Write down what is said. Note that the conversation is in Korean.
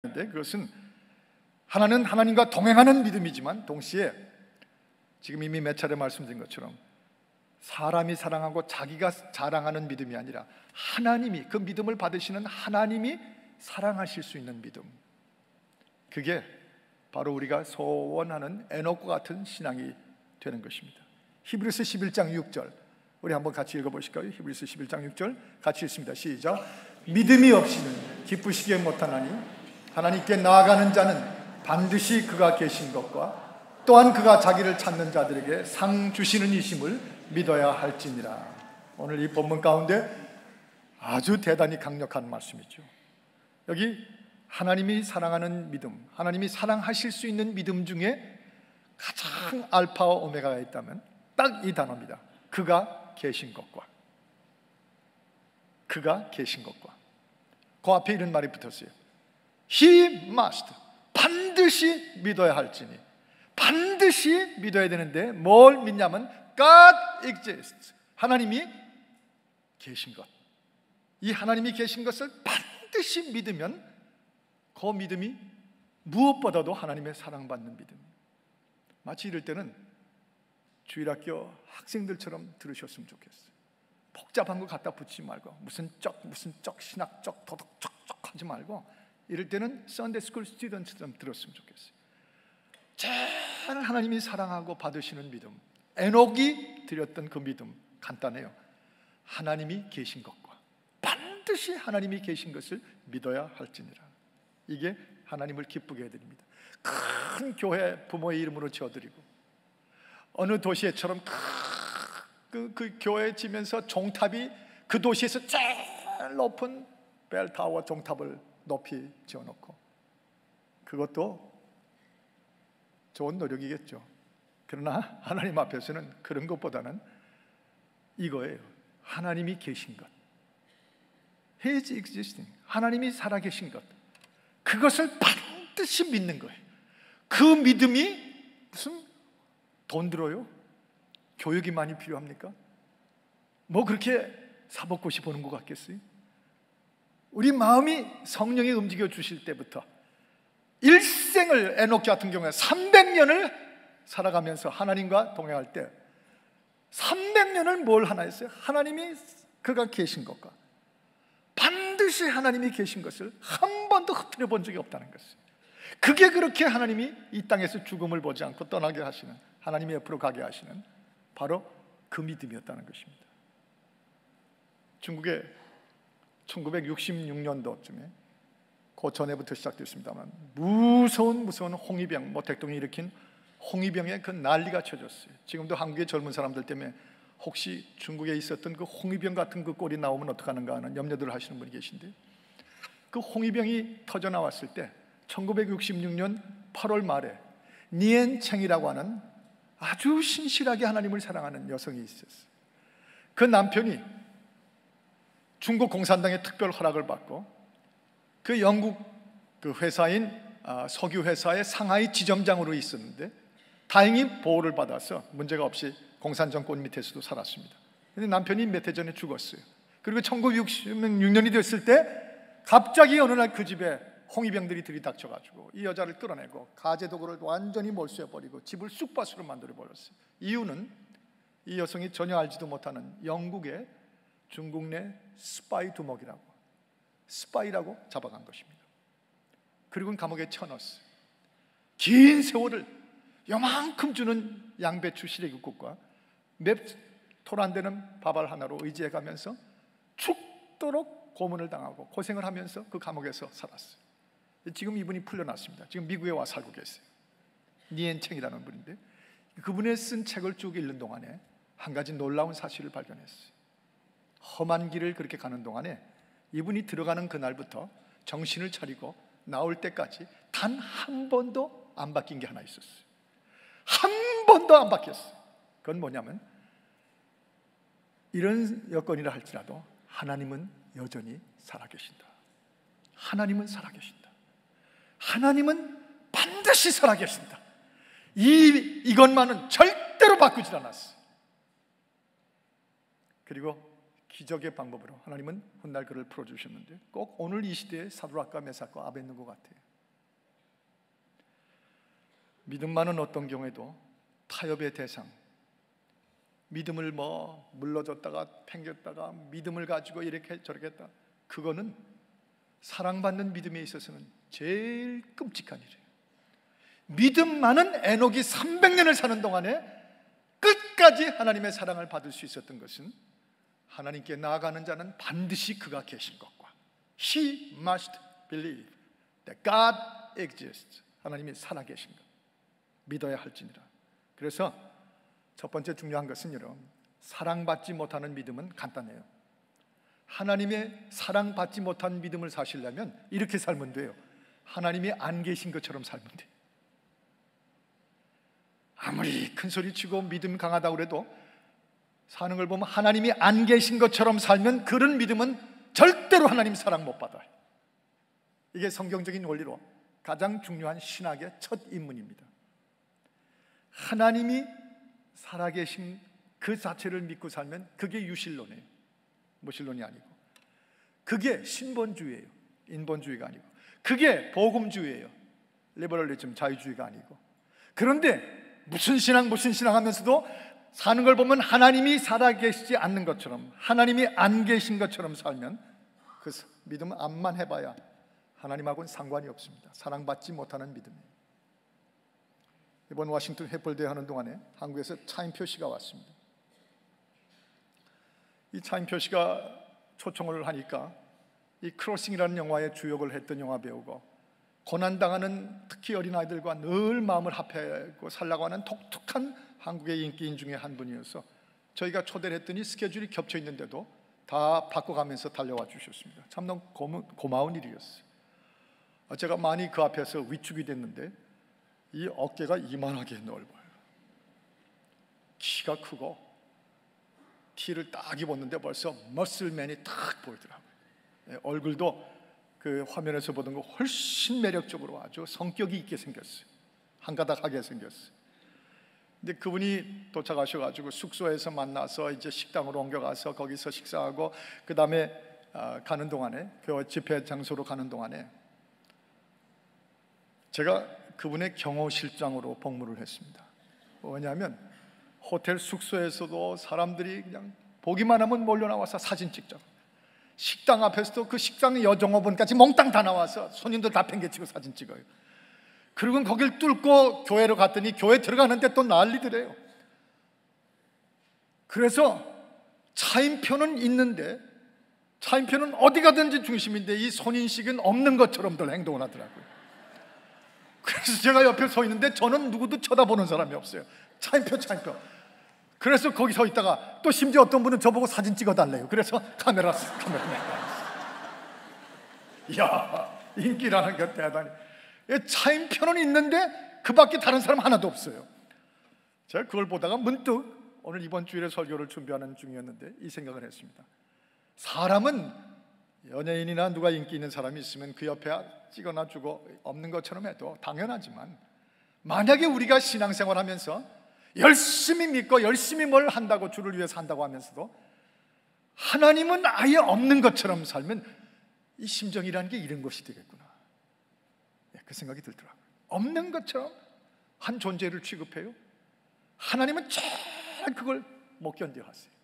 그것은 하나는 하나님과 동행하는 믿음이지만 동시에 지금 이미 몇 차례 말씀드린 것처럼 사람이 사랑하고 자기가 자랑하는 믿음이 아니라 하나님이, 그 믿음을 받으시는 하나님이 사랑하실 수 있는 믿음, 그게 바로 우리가 소원하는 에녹과 같은 신앙이 되는 것입니다. 히브리서 11장 6절 우리 한번 같이 읽어보실까요? 히브리서 11장 6절 같이 읽습니다. 시작. 믿음이 없이는 기쁘시게 못하나니 하나님께 나아가는 자는 반드시 그가 계신 것과 또한 그가 자기를 찾는 자들에게 상 주시는 이심을 믿어야 할지니라. 오늘 이 본문 가운데 아주 대단히 강력한 말씀이죠. 여기 하나님이 사랑하는 믿음, 하나님이 사랑하실 수 있는 믿음 중에 가장 알파와 오메가가 있다면 딱 이 단어입니다. 그가 계신 것과, 그가 계신 것과. 그 앞에 이런 말이 붙었어요. He must, 반드시 믿어야 할지니. 반드시 믿어야 되는데 뭘 믿냐면 God exists, 하나님이 계신 것. 이 하나님이 계신 것을 반드시 믿으면 그 믿음이 무엇보다도 하나님의 사랑받는 믿음. 마치 이럴 때는 주일학교 학생들처럼 들으셨으면 좋겠어요. 복잡한 거 갖다 붙이지 말고 무슨 쩍 신학적 도덕적 하지 말고 이럴 때는 Sunday School Student처럼 들었으면 좋겠어요. 잘 하나님이 사랑하고 받으시는 믿음, 에녹이 드렸던 그 믿음 간단해요. 하나님이 계신 것과 반드시 하나님이 계신 것을 믿어야 할지니라. 이게 하나님을 기쁘게 해드립니다. 큰 교회 부모의 이름으로 지어드리고 어느 도시에처럼 그 교회 지면서 종탑이 그 도시에서 제일 높은 벨타워 종탑을 높이 지어놓고, 그것도 좋은 노력이겠죠. 그러나 하나님 앞에서는 그런 것보다는 이거예요. 하나님이 계신 것, He is existing, 하나님이 살아계신 것, 그것을 반드시 믿는 거예요. 그 믿음이 무슨 돈 들어요? 교육이 많이 필요합니까? 뭐 그렇게 사법고시 보는 것 같겠어요? 우리 마음이 성령이 움직여 주실 때부터 일생을, 에녹 같은 경우에 300년을 살아가면서 하나님과 동행할 때 300년을 뭘 하나 했어요? 하나님이 그가 계신 것과 반드시 하나님이 계신 것을 한 번도 흐트려 본 적이 없다는 것이에요. 그게 그렇게 하나님이 이 땅에서 죽음을 보지 않고 떠나게 하시는, 하나님의 옆으로 가게 하시는 바로 그 믿음이었다는 것입니다. 중국에 1966년도쯤에 그 전에부터 시작됐습니다만 무서운 홍위병, 대통령이 일으킨 홍위병에 그 난리가 쳐졌어요. 지금도 한국의 젊은 사람들 때문에 혹시 중국에 있었던 그 홍위병 같은 그 꼴이 나오면 어떡하는가 하는 염려들을 하시는 분이 계신데, 그 홍위병이 터져 나왔을 때 1966년 8월 말에 니엔챙이라고 하는 아주 신실하게 하나님을 사랑하는 여성이 있었어요. 그 남편이 중국 공산당의 특별 허락을 받고 그 영국 그 회사인 석유 회사의 상하이 지점장으로 있었는데 다행히 보호를 받아서 문제가 없이 공산 정권 밑에서도 살았습니다. 근데 남편이 몇 해 전에 죽었어요. 그리고 1966년이 됐을 때 갑자기 어느 날 그 집에 홍위병들이 들이닥쳐가지고 이 여자를 끌어내고 가재도구를 완전히 몰수해버리고 집을 쑥밭으로 만들어버렸어요. 이유는 이 여성이 전혀 알지도 못하는 영국의 중국 내 스파이 두목이라고, 스파이라고 잡아간 것입니다. 그리고는 감옥에 쳐넣었어요. 긴 세월을 요만큼 주는 양배추 시래기국과 맵토 안 되는 밥알 하나로 의지해가면서 죽도록 고문을 당하고 고생을 하면서 그 감옥에서 살았어요. 지금 이분이 풀려났습니다. 지금 미국에 와 살고 계세요. 니엔챙이라는 분인데 그분의 쓴 책을 쭉 읽는 동안에 한 가지 놀라운 사실을 발견했어요. 험한 길을 그렇게 가는 동안에 이분이 들어가는 그날부터 정신을 차리고 나올 때까지 단 한 번도 안 바뀐 게 하나 있었어요. 한 번도 안 바뀌었어요. 그건 뭐냐면 이런 여건이라 할지라도 하나님은 여전히 살아계신다. 하나님은 살아계신다. 하나님은 반드시 살아계신다. 이것만은 절대로 바꾸질 않았어요. 그리고 기적의 방법으로 하나님은 훗날 그를 풀어주셨는데 꼭 오늘 이 시대의 사드락과 메삭과 아벳느고 같아요. 믿음만은 어떤 경우에도 타협의 대상, 믿음을 물러줬다가 팽겼다가 믿음을 가지고 이렇게 저렇게 했다, 그거는 사랑받는 믿음에 있어서는 제일 끔찍한 일이에요. 믿음만은 에녹이 300년을 사는 동안에 끝까지 하나님의 사랑을 받을 수 있었던 것은 하나님께 나아가는 자는 반드시 그가 계신 것과 He must believe that God exists, 하나님이 살아계신 것 믿어야 할지니라. 그래서 첫 번째 중요한 것은 여러분, 사랑받지 못하는 믿음은 간단해요. 하나님의 사랑받지 못한 믿음을 사시려면 이렇게 살면 돼요. 하나님이 안 계신 것처럼 살면 돼요. 아무리 큰 소리 치고 믿음 강하다고 그래도 사는 걸 보면 하나님이 안 계신 것처럼 살면 그런 믿음은 절대로 하나님 사랑 못 받아요. 이게 성경적인 원리로 가장 중요한 신학의 첫 입문입니다. 하나님이 살아계신 그 자체를 믿고 살면 그게 유실론이에요. 무실론이 아니고, 그게 신본주의예요. 인본주의가 아니고, 그게 복음주의예요. 리버럴리즘, 자유주의가 아니고. 그런데 무슨 신앙 하면서도 사는 걸 보면 하나님이 살아계시지 않는 것처럼, 하나님이 안 계신 것처럼 살면 그 믿음 암만 해봐야 하나님하고는 상관이 없습니다. 사랑받지 못하는 믿음이에요. 이번 워싱턴 횃불 대회 하는 동안에 한국에서 차인표 씨가 왔습니다. 이 차인표 씨가 초청을 하니까 이 크로싱이라는 영화의 주역을 했던 영화 배우고, 고난당하는 특히 어린아이들과 늘 마음을 합하고 살라고 하는 독특한 한국의 인기인 중에 한 분이어서 저희가 초대를 했더니 스케줄이 겹쳐 있는데도 다 바꿔가면서 달려와 주셨습니다. 참 너무 고마운 일이었어요. 제가 많이 그 앞에서 위축이 됐는데 이 어깨가 이만하게 넓어요. 키가 크고 티를 딱 입었는데 벌써 머슬맨이 딱 보이더라고요. 얼굴도 그 화면에서 보던 거 훨씬 매력적으로 아주 성격이 있게 생겼어요. 한가닥하게 생겼어요. 근데 그분이 도착하셔가지고 숙소에서 만나서 이제 식당으로 옮겨가서 거기서 식사하고 그 다음에 가는 동안에, 그 집회 장소로 가는 동안에 제가 그분의 경호실장으로 복무를 했습니다. 왜냐하면 호텔 숙소에서도 사람들이 그냥 보기만 하면 몰려 나와서 사진 찍자고, 식당 앞에서도 그 식당 여종업원까지 몽땅 다 나와서 손님들 다 팽개치고 사진 찍어요. 그리고 거길 뚫고 교회로 갔더니 교회 들어가는데 또 난리더래요. 그래서 차인표는 있는데, 차인표는 어디 가든지 중심인데 이 손인식은 없는 것처럼들 행동을 하더라고요. 그래서 제가 옆에 서 있는데 저는 누구도 쳐다보는 사람이 없어요. 차인표. 그래서 거기 서 있다가 또 심지어 어떤 분은 저보고 사진 찍어달래요. 그래서 카메라. 이야, 인기라는 게 대단히. 차인표는 있는데 그 밖에 다른 사람 하나도 없어요. 제가 그걸 보다가 문득 오늘 이번 주일에 설교를 준비하는 중이었는데 이 생각을 했습니다. 사람은 연예인이나 누가 인기 있는 사람이 있으면 그 옆에 찍어놔 주고 없는 것처럼 해도 당연하지만, 만약에 우리가 신앙생활 하면서 열심히 믿고 열심히 뭘 한다고, 주를 위해서 한다고 하면서도 하나님은 아예 없는 것처럼 살면 이 심정이라는 게 이런 것이 되겠구나, 그 생각이 들더라고요. 없는 것처럼 한 존재를 취급해요. 하나님은 잘 그걸 못 견뎌하세요.